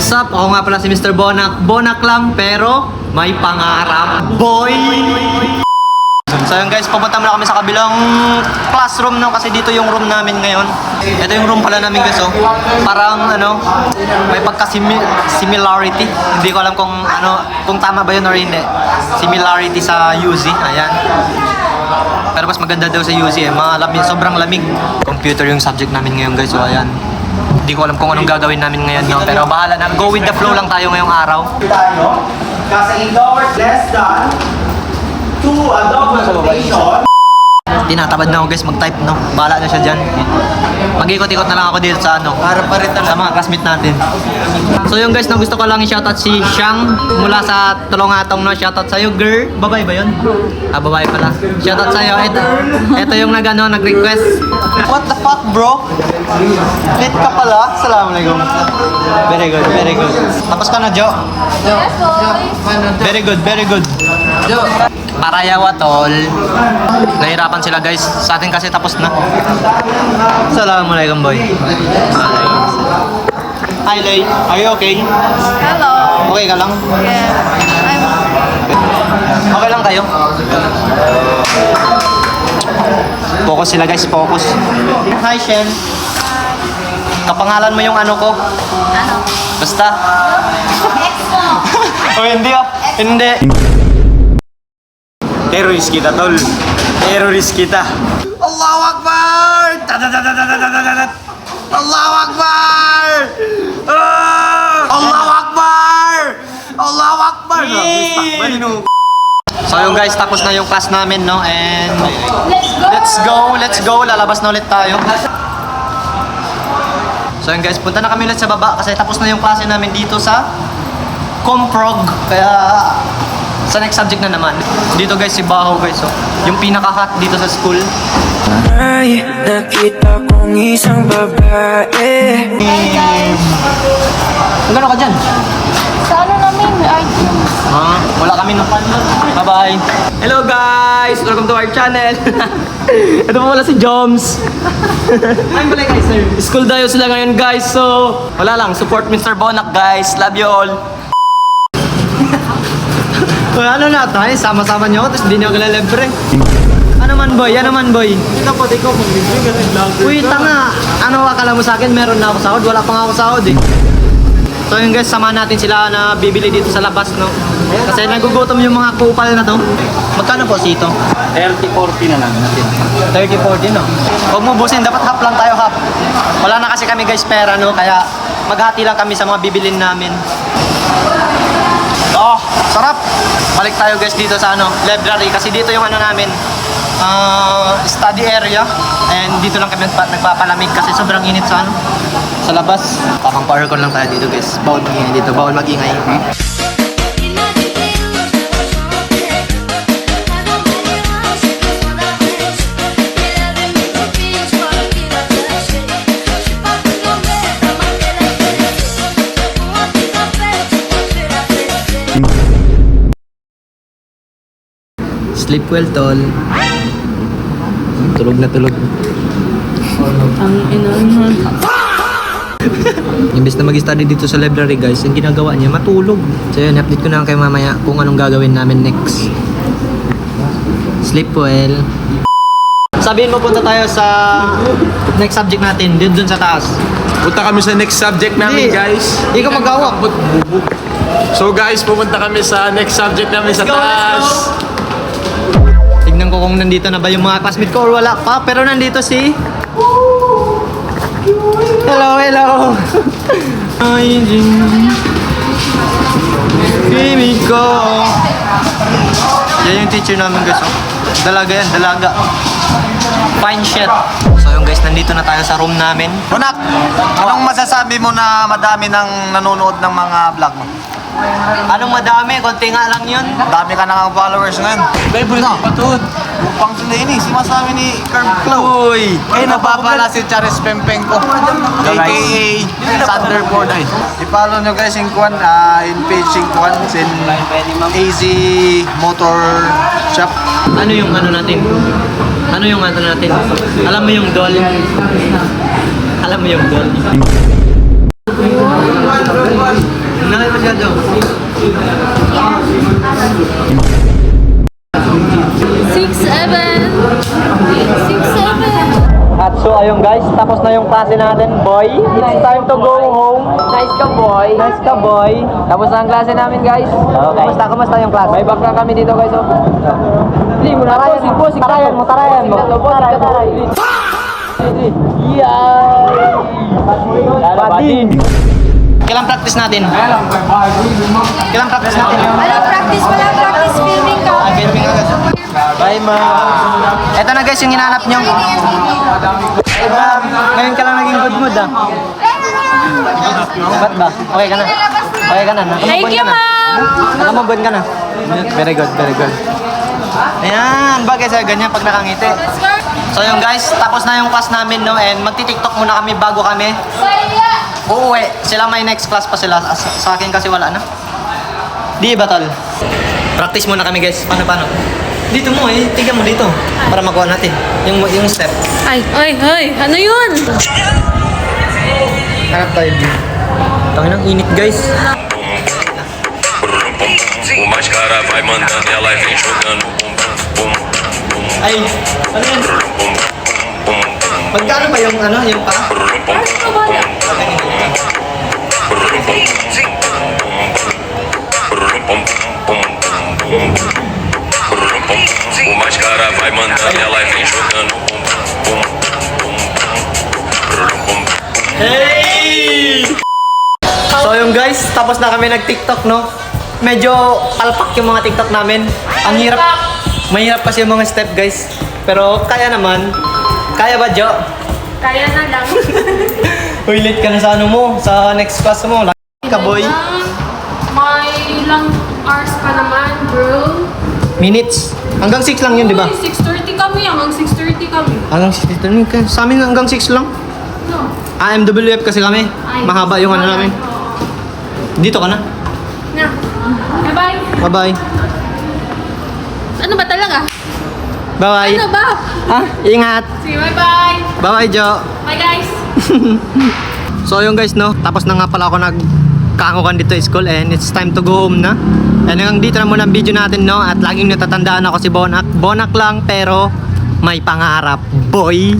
What's up? Ako nga pala si Mr. Bonak. Bonak lang pero may pangarap. Boy! So yun guys, pupunta muna kami sa kabilang classroom no, kasi dito yung room namin ngayon. Ito yung room pala namin guys, oh. Parang ano, may pagka-similarity. Hindi ko alam kung tama ba yun or hindi. Similarity sa UZ, ayan. Pero mas maganda daw sa UZ eh, sobrang lamig. Computer yung subject namin ngayon guys, so ayan. Hindi ko alam kung anong gagawin namin ngayon, no? Pero bahala na, go with the flow lang tayo ngayong araw. Kasi in hours less than 2 documentation. Tinatabad na ako guys mag-type, no? Bahala na siya dyan. Mag-ikot-ikot na lang ako dito sa harap pa rin sa mga classmate natin. So yung guys, gusto ko lang i-shoutout si Shang mula sa Tulongatong, no? Shoutout sa'yo, girl. Babae ba yun? Ah, babae pala. Shoutout sa'yo. Ito yung nag-request. What the fuck, bro? Late ka pala? Assalamualaikum. Very good, very good. Tapos ka na, Jo? Yes, boy. Very good, very good. Jo. Parayawa, tol. Nahirapan sila guys. Sa atin kasi tapos na. Assalamualaikum, boy. Hi, Lay. Are you okay? Hello. Okay ka lang? Yeah. Okay lang kayo? Focus sila guys, focus. Hi, Shen. Kapangalan mo yung ano ko? Ano? Basta. Expo. O hindi ah. Hindi. Terrorist kita, tol. Terrorist kita. Allahu Akbar! Allahu Akbar! Allahu Akbar! Allahu Akbar! So yung guys, tapos na yung class namin, no? And let's go. Lalabas na ulit tayo. So yung guys, punta na kami ulit sa baba kasi tapos na yung klase namin dito sa Comprog. Kaya sa next subject na naman. Dito guys, si Baho guys. So, yung pinaka-hot dito sa school. Ay, nakita kong isang babae. Magano ka dyan? Sa ano namin? Arjun. Wala kami no. Bye-bye. Hello guys! Welcome to our channel. Ito po wala si Joms. Ay pala guys, sir. School dayo sila ngayon guys. So, wala lang. Support Mr. Bonak guys. Love you all. Ano na tayo? Sama-sama niyo ako tapos hindi niyo kalalibre. Ano man boy? Ito po, di ko mag-libre kasi vlogger. Uy, tanga. Ano akala mo sa akin? Meron na ako sahod? Wala pa nga ako sahod eh. So yun guys, samahan natin sila na bibili dito sa labas, no? Kasi nagugutom yung mga kupal na to. Magkano po sito? 30-40 na lang natin. 30-40, no? Huwag mo busin, dapat half lang tayo, half. Wala na kasi kami guys pera, no? Kaya maghati lang kami sa mga bibilin namin. Oh, sarap! Balik tayo guys dito sa library kasi dito yung namin study area and dito lang kami nagpapalamig kasi sobrang init sa sa labas. Papang pa-aircon lang tayo dito guys. Bawal magingay dito, bawal magingay. Sleep well, tol. Tulog na tulog. Ang inahan. Imbes na mag-study dito sa library guys, yung ginagawa niya, matulog. So yun, update ko na lang kayo mamaya kung anong gagawin namin next. Sleep well. Sabihin mo, punta tayo sa next subject natin, dun sa taas. Punta kami sa next subject namin, Hindi. guys. Hindi ka mag-awak. So guys, pupunta kami sa next subject namin sa Let's taas. go. Tignan ko kung nandito na ba yung mga classmate ko or wala pa. Pero nandito si... Hello. Kimiko. Yan yung teacher namin guys. Dalaga yan, dalaga. Fine shit. So yung guys, nandito na tayo sa room namin. Bonak, anong masasabi mo na madami nang nanonood ng mga vlog mo? Anong madami? Konti nga lang yun. Dami ka na ng followers ngayon. Babe, na. Patud. Upang sila ini, si masabi ni Carb Clow. Uy! Ay, napapala si Charis Pempeng ko. A.K.A. Thunderboard. I-follow nyo guys yung Kwan, in page yung Kwan, in AZ Motor Shop. Ano yung natin? Ano yung natin? Alam mo yung doll? Alam mo yung doll? ayun guys, tapos na yung klase natin, boy. It's time to go home. Nice ka, boy. Nice ka, boy. Tapos na ang klase namin, guys. Okay. Kumusta yung klase? May back na kami dito, guys. Oh. Hindi mo na. Tarayan mo. Tarayan mo. Kailan practice natin? Kailan practice natin? Wala practice filming ka. Filming agad. Bye, ma. Ito na guys yung hinanap nyo. Ngayon ka lang naging good mood ah. Ba't ba? Okay ka na? Okay ka na? Thank you, ma'am. Nakamabon ka na? Very good, very good. Ayan, bagay sa ganyan pag nakangiti. So yung guys, tapos na yung class namin no, and magti-tiktok muna kami bago kami uuwi. Sila may next class pa sila. Sa akin kasi wala na. Di ba tol? Practice muna kami guys. Paano? Dito mo eh, tignan mo dito. Para makuha natin yung step. Ay, ano yun? Harap tayo dito. Tangin ang init guys. O mascara vai mandando e ela vem jogando bum bum bum Ay, ano yan? bum bum Magkano ba yung yung pa? O mascara vai mandando e ela vem jogando bum bum Hey! So yung guys, tapos na kami nag-TikTok no. Medyo palpak yung mga TikTok namin. Ang hirap. Mahirap kasi yung mga step guys. Pero kaya naman. Kaya ba, Jo? Kaya na lang. Uy, late ka na sa ano mo, sa next class mo. Laki ka, boy. May ilang hours pa naman, bro. Minutes. Hanggang 6 lang yun, di ba? Uy, 6:30 kami. Hanggang 6:30 kami. Hanggang 6. Sa amin hanggang 6 lang. No. MWF kasi kami. Ay, Mahaba yung ano namin. Oo. Dito ka na. Na. Bye-bye. Bye-bye. Ano ba talaga? Bye-bye. Ano ba? Ha? Ingat. Sige, bye-bye. Bye-bye, Jo. Bye, guys. So yun guys no, tapos na nga pala ako nagkaangukan dito sa school and it's time to go home na. And hanggang dito na muna ang video natin no, at laging natatandaan ako si Bonak. Bonak lang pero may pangarap, boy.